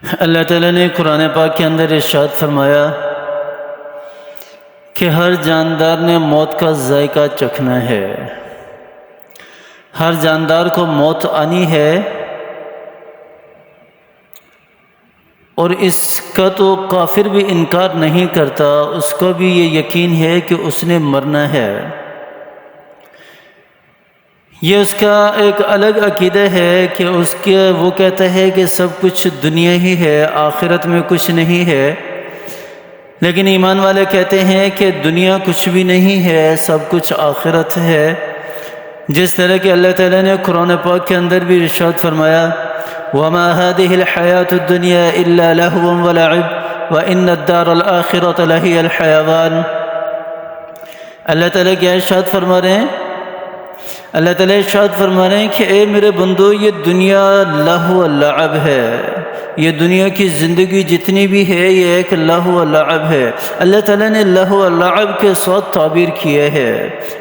اللہ تعالیٰ نے قرآن پاک کے اندر ارشاد فرمایا کہ ہر جاندار نے موت کا ذائقہ چکھنا ہے، ہر جاندار کو موت آنی ہے، اور اس کا تو کافر بھی انکار نہیں کرتا، اس کو بھی یہ یقین ہے کہ اس نے مرنا ہے۔ یہ اس کا ایک الگ عقیدہ ہے کہ وہ کہتا ہے کہ سب کچھ دنیا ہی ہے، آخرت میں کچھ نہیں ہے، لیکن ایمان والے کہتے ہیں کہ دنیا کچھ بھی نہیں ہے، سب کچھ آخرت ہے۔ جس طرح کہ اللہ تعالیٰ نے قرآن پاک کے اندر بھی ارشاد فرمایا وَمَا هَذِهِ الْحَيَاةُ الدُّنْيَا إِلَّا لَهْوٌ وَلَعِبٌ وَإِنَّ الدَّارَ الْآخِرَةَ لَهِيَ الْحَيَوَانُ۔ اللہ تعالیٰ کیا ارشاد فرما رہے ہیں؟ اللہ تعالیٰ ارشاد فرما رہے ہیں کہ اے میرے بندو، یہ دنیا لہو و لعب ہے، یہ دنیا کی زندگی جتنی بھی ہے یہ ایک لہو و لعب ہے۔ اللہ تعالیٰ نے لہو و لعب کے ساتھ تعبیر کیا ہے۔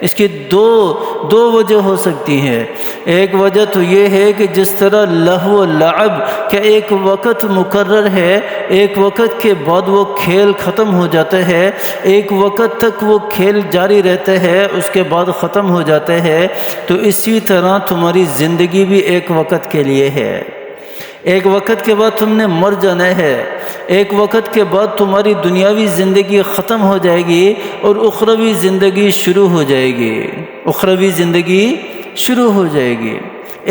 اس کی دو وجہ ہو سکتی ہیں۔ ایک وجہ تو یہ ہے کہ جس طرح لہو و لعب کا ایک وقت مقرر ہے، ایک وقت کے بعد وہ کھیل ختم ہو جاتا ہے، ایک وقت تک وہ کھیل جاری رہتا ہے، اس کے بعد ختم ہو جاتا ہے، تو اسی طرح تمہاری زندگی بھی ایک وقت کے لیے ہے۔ ایک وقت کے بعد تم نے مر جانا ہے، ایک وقت کے بعد تمہاری دنیاوی زندگی ختم ہو جائے گی اور اخروی زندگی شروع ہو جائے گی، اخروی زندگی شروع ہو جائے گی۔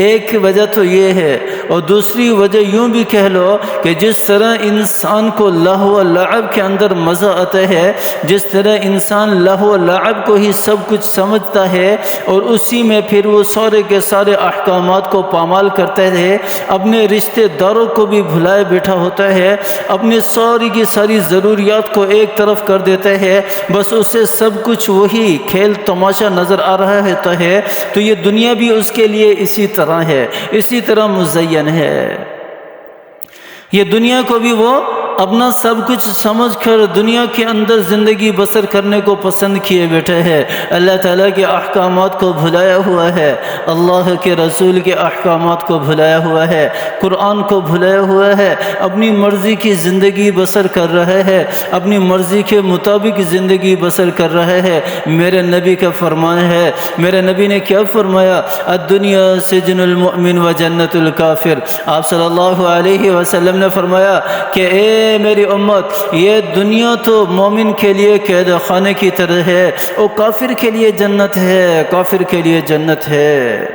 ایک وجہ تو یہ ہے، اور دوسری وجہ یوں بھی کہہ لو کہ جس طرح انسان کو لہو و لعب کے اندر مزہ آتا ہے، جس طرح انسان لہو و لعب کو ہی سب کچھ سمجھتا ہے اور اسی میں پھر وہ سارے کے سارے احکامات کو پامال کرتا ہے، اپنے رشتہ داروں کو بھی بھلائے بیٹھا ہوتا ہے، اپنے ساری کی ساری ضروریات کو ایک طرف کر دیتا ہے، بس اسے سب کچھ وہی کھیل تماشا نظر آ رہا ہوتا ہے، تو یہ دنیا بھی اس کے لیے اسی طرح ہے، اسی طرح مزین ہے۔ یہ دنیا کو بھی وہ اپنا سب کچھ سمجھ کر دنیا کے اندر زندگی بسر کرنے کو پسند کیے بیٹھے ہے، اللہ تعالیٰ کے احکامات کو بھلایا ہوا ہے، اللہ کے رسول کے احکامات کو بھلایا ہوا ہے، قرآن کو بھلایا ہوا ہے، اپنی مرضی کی زندگی بسر کر رہا ہے، اپنی مرضی کے مطابق زندگی بسر کر رہا ہے۔ میرے نبی کا فرمان ہے، میرے نبی نے کیا فرمایا؟ الدنیا سجن المؤمن و جنت الکافر۔ آپ صلی اللہ علیہ وسلم نے فرمایا کہ اے میری امت، یہ دنیا تو مومن کے لیے قید خانے کی طرح ہے، اور کافر کے لیے جنت ہے، کافر کے لیے جنت ہے۔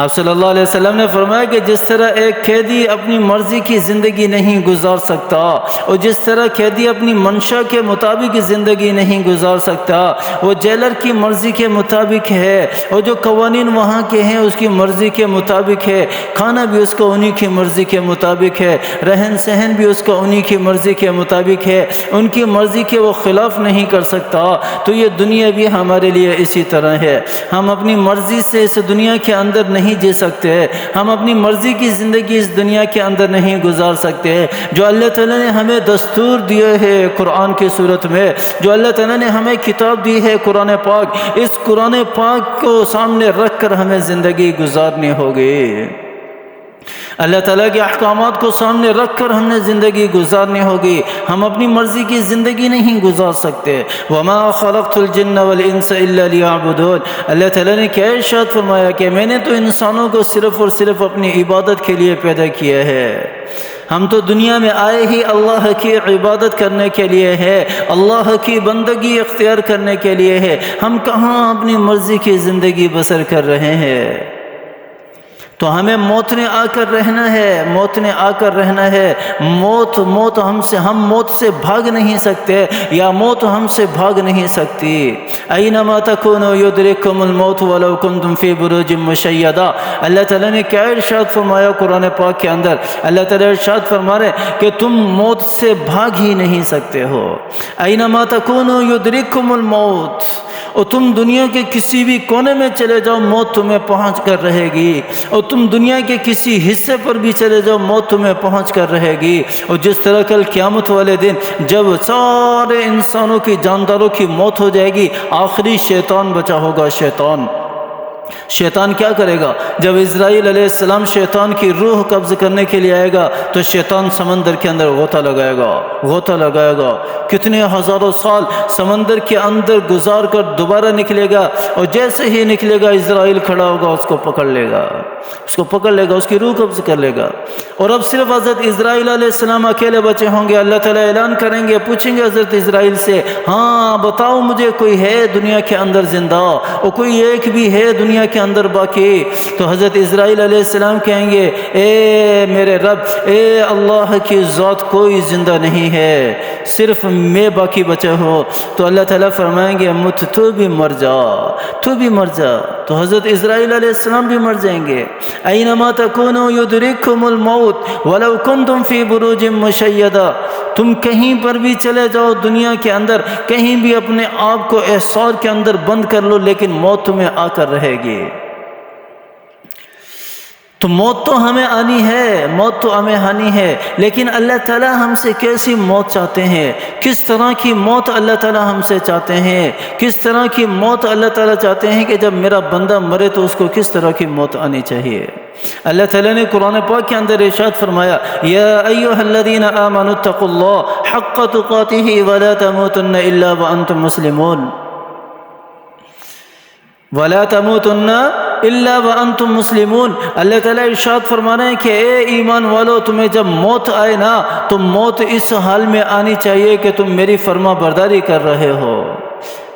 آپ صلی اللہ علیہ وسلم نے فرمایا کہ جس طرح ایک قیدی اپنی مرضی کی زندگی نہیں گزار سکتا، اور جس طرح قیدی اپنی منشا کے مطابق زندگی نہیں گزار سکتا، وہ جیلر کی مرضی کے مطابق ہے، اور جو قوانین وہاں کے ہیں اس کی مرضی کے مطابق ہے، کھانا بھی اس کا انہی کی مرضی کے مطابق ہے، رہن سہن بھی اس کا انہی کی مرضی کے مطابق ہے، ان کی مرضی کے وہ خلاف نہیں کر سکتا، تو یہ دنیا بھی ہمارے لیے اسی طرح ہے۔ ہم اپنی مرضی سے اس دنیا کے اندر نہیں جی سکتے، ہم اپنی مرضی کی زندگی اس دنیا کے اندر نہیں گزار سکتے۔ جو اللہ تعالیٰ نے ہمیں دستور دیا ہے قرآن کی صورت میں، جو اللہ تعالیٰ نے ہمیں کتاب دی ہے قرآن پاک، اس قرآن پاک کو سامنے رکھ کر ہمیں زندگی گزارنی ہوگی۔ اللہ تعالیٰ کے احکامات کو سامنے رکھ کر ہم نے زندگی گزارنی ہوگی، ہم اپنی مرضی کی زندگی نہیں گزار سکتے۔ وَمَا خَلَقْتُ الْجِنَّ وَالْإِنسَ إِلَّا لِيَعْبُدُونَ۔ اللہ تعالیٰ نے کیا ارشاد فرمایا کہ میں نے تو انسانوں کو صرف اور صرف اپنی عبادت کے لیے پیدا کیا ہے۔ ہم تو دنیا میں آئے ہی اللہ کی عبادت کرنے کے لیے ہے، اللہ کی بندگی اختیار کرنے کے لیے ہے، ہم کہاں اپنی مرضی کی زندگی بسر کر رہے ہیں؟ تو ہمیں موت نے آ کر رہنا ہے، موت نے آ کر رہنا ہے۔ موت ہم موت سے بھاگ نہیں سکتے، یا موت ہم سے بھاگ نہیں سکتی۔ اینما تکونوا یدرککم الموت ولو کنتم فی بروج مشیدہ۔ اللہ تعالیٰ نے کیا ارشاد فرمایا قرآن پاک کے اندر؟ اللہ تعالیٰ ارشاد فرما رہے کہ تم موت سے بھاگ ہی نہیں سکتے ہو۔ اینما تکونوا یدرککم الموت، اور تم دنیا کے کسی بھی کونے میں چلے جاؤ، موت تمہیں پہنچ کر رہے گی، اور تم دنیا کے کسی حصے پر بھی چلے جاؤ، موت تمہیں پہنچ کر رہے گی۔ اور جس طرح کل قیامت والے دن جب سارے انسانوں کی جانداروں کی موت ہو جائے گی، آخری شیطان بچا ہوگا، شیطان شیطان کیا کرے گا؟ جب اسرائیل علیہ السلام شیطان کی روح قبض کرنے کے لیے آئے گا تو شیطان سمندر کے اندر غوطہ لگائے گا، کتنے ہزاروں سال سمندر کے اندر گزار کر دوبارہ نکلے گا، اور جیسے ہی نکلے گا اسرائیل کھڑا ہوگا، اس کو پکڑ لے گا، اس کی روح قبض کر لے گا۔ اور اب صرف حضرت اسرائیل علیہ السلام اکیلے بچے ہوں گے۔ اللہ تعالیٰ اعلان کریں گے، پوچھیں گے حضرت اسرائیل سے، ہاں بتاؤ مجھے کوئی ہے دنیا کے اندر زندہ، اور کوئی ایک بھی ہے دنیا کے اندر باقی؟ تو حضرت اسرائیل علیہ السلام کہیں گے، اے میرے رب، اے اللہ کی ذات، کوئی زندہ نہیں ہے، صرف میں باقی بچا ہوں۔ تو اللہ تعالیٰ فرمائیں گے، مت تو بھی مر جا، تو حضرت اسرائیل علیہ السلام بھی مر جائیں گے۔ اینما تکونوا یدرککم الموت ولو کنتم فی بروج مشیدہ، تم کہیں پر بھی چلے جاؤ دنیا کے اندر، کہیں بھی اپنے آپ کو احصار کے اندر بند کر لو، لیکن موت تمہیں آ کر رہے گی۔ تو موت تو ہمیں آنی ہے، موت تو ہمیں آنی ہے، لیکن اللہ تعالیٰ ہم سے کیسی موت چاہتے ہیں، کس طرح کی موت اللہ تعالیٰ ہم سے چاہتے ہیں، کس طرح کی موت اللہ تعالیٰ چاہتے ہیں کہ جب میرا بندہ مرے تو اس کو کس طرح کی موت آنی چاہیے۔ اللہ تعالیٰ نے قرآن پاک کے اندر ارشاد فرمایا، یا ایھا الذین آمنوا اتقوا اللہ حق تقاتہ ولا تموتن الا وانتم مسلمون، وَلَا تَمُوتُنَّ إِلَّا وَأَنْتُمْ مُسْلِمُونَ۔ اللہ تعالیٰ ارشاد فرما رہے ہیں کہ اے ایمان والو، تمہیں جب موت آئے نا تو موت اس حال میں آنی چاہیے کہ تم میری فرما برداری کر رہے ہو،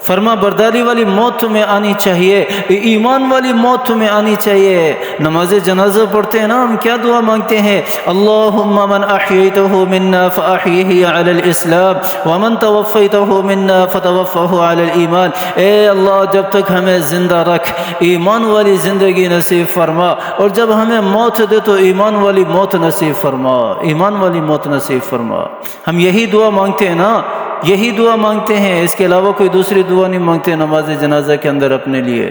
فرما برداری والی موت تمہیں آنی چاہیے، ایمان والی موت تمہیں آنی چاہیے۔ نماز جنازہ پڑھتے ہیں نا، ہم کیا دعا مانگتے ہیں؟ اللہم من احییتہ منا فاحیہ علی الاسلام ومن توفیتہ منا فتوفہ علی الایمان۔ اے اللہ، جب تک ہمیں زندہ رکھ، ایمان والی زندگی نصیب فرما، اور جب ہمیں موت دے تو ایمان والی موت نصیب فرما، ایمان والی موت نصیب فرما۔ ہم یہی دعا مانگتے ہیں نا، یہی دعا مانگتے ہیں، اس کے علاوہ کوئی دوسری دعا نہیں مانگتے نماز جنازہ کے اندر اپنے لیے۔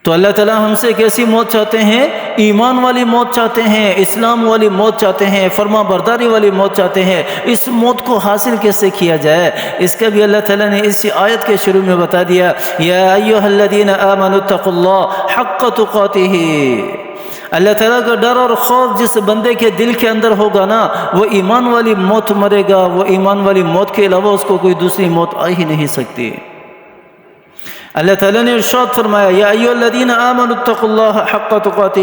تو اللہ تعالیٰ ہم سے کیسی موت چاہتے ہیں؟ ایمان والی موت چاہتے ہیں، اسلام والی موت چاہتے ہیں، فرما برداری والی موت چاہتے ہیں۔ اس موت کو حاصل کیسے کیا جائے، اس کا بھی اللہ تعالیٰ نے اسی آیت کے شروع میں بتا دیا، یا ایھا الذین آمنوا اتقوا اللہ حق تقاتہ۔ اللہ تعالیٰ کا ڈر اور خوف جس بندے کے دل کے اندر ہوگا نا، وہ ایمان والی موت مرے گا، وہ ایمان والی موت کے علاوہ اس کو کوئی دوسری موت آ ہی نہیں سکتی۔ اللہ تعالیٰ نے ارشاد فرمایا، یا ایھا الذین آمنوا اتقوا اللہ حق تقاتہ،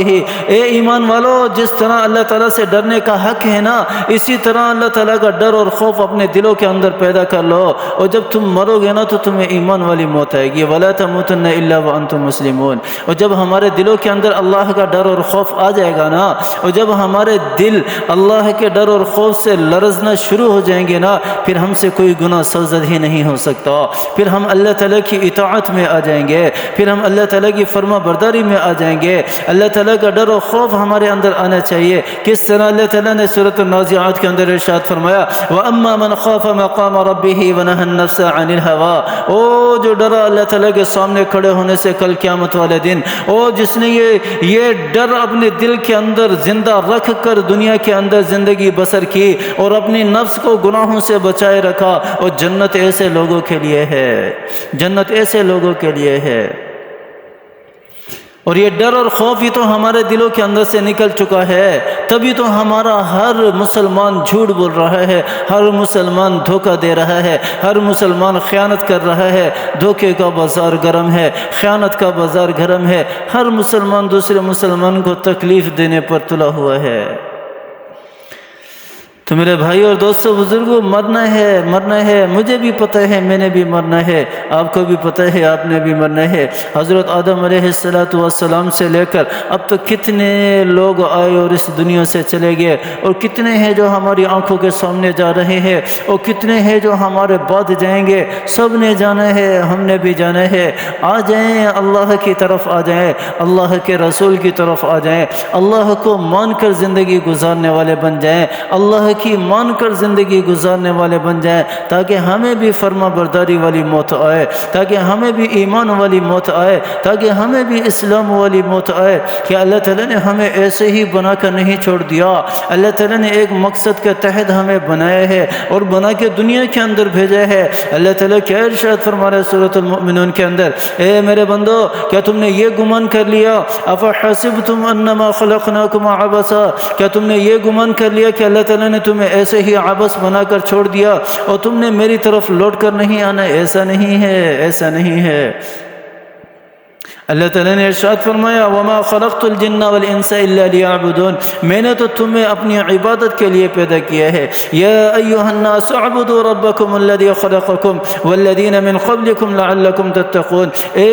اے ایمان والو، جس طرح اللہ تعالیٰ سے ڈرنے کا حق ہے نا، اسی طرح اللہ تعالیٰ کا ڈر اور خوف اپنے دلوں کے اندر پیدا کر لو، اور جب تم مرو گے نا تو تمہیں ایمان والی موت آئے گی۔ ولا تموتن الا وانتم مسلمون۔ اور جب ہمارے دلوں کے اندر اللہ کا ڈر اور خوف آ جائے گا نا، اور جب ہمارے دل اللہ کے ڈر اور خوف سے لرزنا شروع ہو جائیں گے نا، پھر ہم سے کوئی گناہ سرزد ہی نہیں ہو سکتا، پھر ہم اللہ تعالیٰ کی اطاعت میں آ جائیں گے، پھر ہم اللہ تعالیٰ کی فرما برداری میں آ جائیں گے۔ اللہ تعالیٰ کا ڈر و خوف ہمارے اندر آنا چاہیے۔ کس طرح اللہ تعالیٰ نے سورۃ النازعات کے اندر ارشاد فرمایا، وَأَمَّا مَنْ خَافَ مَقَامَ رَبِّهِ وَنَهَى النَّفْسَ عَنِ الْهَوَىٰ، او جو ڈرا اللہ تعالیٰ کے سامنے کھڑے ہونے سے کل قیامت والے دن، او جس نے یہ ڈر اپنے دل کے اندر زندہ رکھ کر دنیا کے اندر زندگی بسر کی اور اپنی نفس کو گناہوں سے بچائے رکھا، اور جنت ایسے لوگوں کے لیے ہے، جنت ایسے لوگوں کے لیے ہے۔ اور یہ ڈر اور خوف ہی تو ہمارے دلوں کے اندر سے نکل چکا ہے، تبھی تو ہمارا ہر مسلمان جھوٹ بول رہا ہے، ہر مسلمان دھوکہ دے رہا ہے، ہر مسلمان خیانت کر رہا ہے۔ دھوکے کا بازار گرم ہے، خیانت کا بازار گرم ہے، ہر مسلمان دوسرے مسلمان کو تکلیف دینے پر تلا ہوا ہے۔ تو میرے بھائی اور دوستوں بزرگوں، مرنا ہے، مجھے بھی پتہ ہے، میں نے بھی مرنا ہے، آپ کو بھی پتہ ہے، آپ نے بھی مرنا ہے۔ حضرت آدم علیہ السلام سے لے کر اب تک کتنے لوگ آئے اور اس دنیا سے چلے گئے، اور کتنے ہیں جو ہماری آنکھوں کے سامنے جا رہے ہیں، اور کتنے ہیں جو ہمارے بعد جائیں گے۔ سب نے جانا ہے، ہم نے بھی جانا ہے۔ آ جائیں، اللہ کی طرف آ جائیں، اللہ کے رسول کی طرف آ جائیں، اللہ کو مان کر زندگی گزارنے والے بن جائیں، اللہ کی مان کر زندگی گزارنے والے بن جائیں، تاکہ ہمیں بھی فرما برداری والی موت آئے، تاکہ ہمیں بھی ایمان والی موت آئے، تاکہ ہمیں بھی اسلام والی موت آئے کہ اللہ تعالیٰ نے ہمیں ایسے ہی بنا کر نہیں چھوڑ دیا، اللہ تعالیٰ نے ایک مقصد کے تحت ہمیں بنایا ہے اور بنا کے دنیا کے اندر بھیجا ہے۔ اللہ تعالیٰ کیا ارشاد فرما رہا ہے سورۃ المؤمنون کے اندر، اے میرے بندو کیا تم نے یہ گمان کر لیا، افحسبتم انما خلقناکم عبثا، کیا تم نے یہ گمان کر لیا کہ اللہ تعالیٰ نے تمہیں ایسے ہی عبث بنا کر چھوڑ دیا اور تم نے میری طرف لوٹ کر نہیں آنا؟ ایسا نہیں ہے، ایسا نہیں ہے۔ اللہ تعالیٰ نے ارشاد فرمایا وَمَا خَلَقْتُ الْجِنَّ وَالْإِنسَ إِلَّا لِيَعْبُدُونَ، میں نے تو تمہیں اپنی عبادت کے لیے پیدا کیا ہے۔ یا ایھا الناس اعبدوا ربکم الذی خلقکم والذین من قبلکم لعلکم تتقون، اے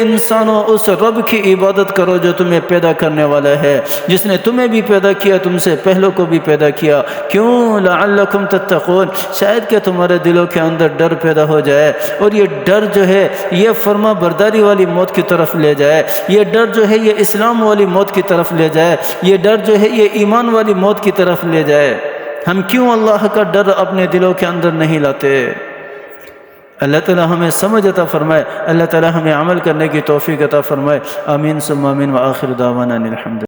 انسانوں اس رب کی عبادت کرو جو تمہیں پیدا کرنے والا ہے، جس نے تمہیں بھی پیدا کیا، تم سے پہلوں کو بھی پیدا کیا۔ کیوں؟ لعلکم تتقون، شاید کہ تمہارے دلوں کے اندر ڈر پیدا ہو جائے، اور یہ ڈر جو ہے یہ فرما برداری والی موت کی طرف لے جائے، یہ ڈر جو ہے یہ اسلام والی موت کی طرف لے جائے، یہ ڈر جو ہے یہ ایمان والی موت کی طرف لے جائے۔ ہم کیوں اللہ کا ڈر اپنے دلوں کے اندر نہیں لاتے؟ اللہ تعالی ہمیں سمجھ عطا فرمائے، اللہ تعالی ہمیں عمل کرنے کی توفیق عطا فرمائے۔ آمین ثم آمین، وآخر دعوانا ان الحمد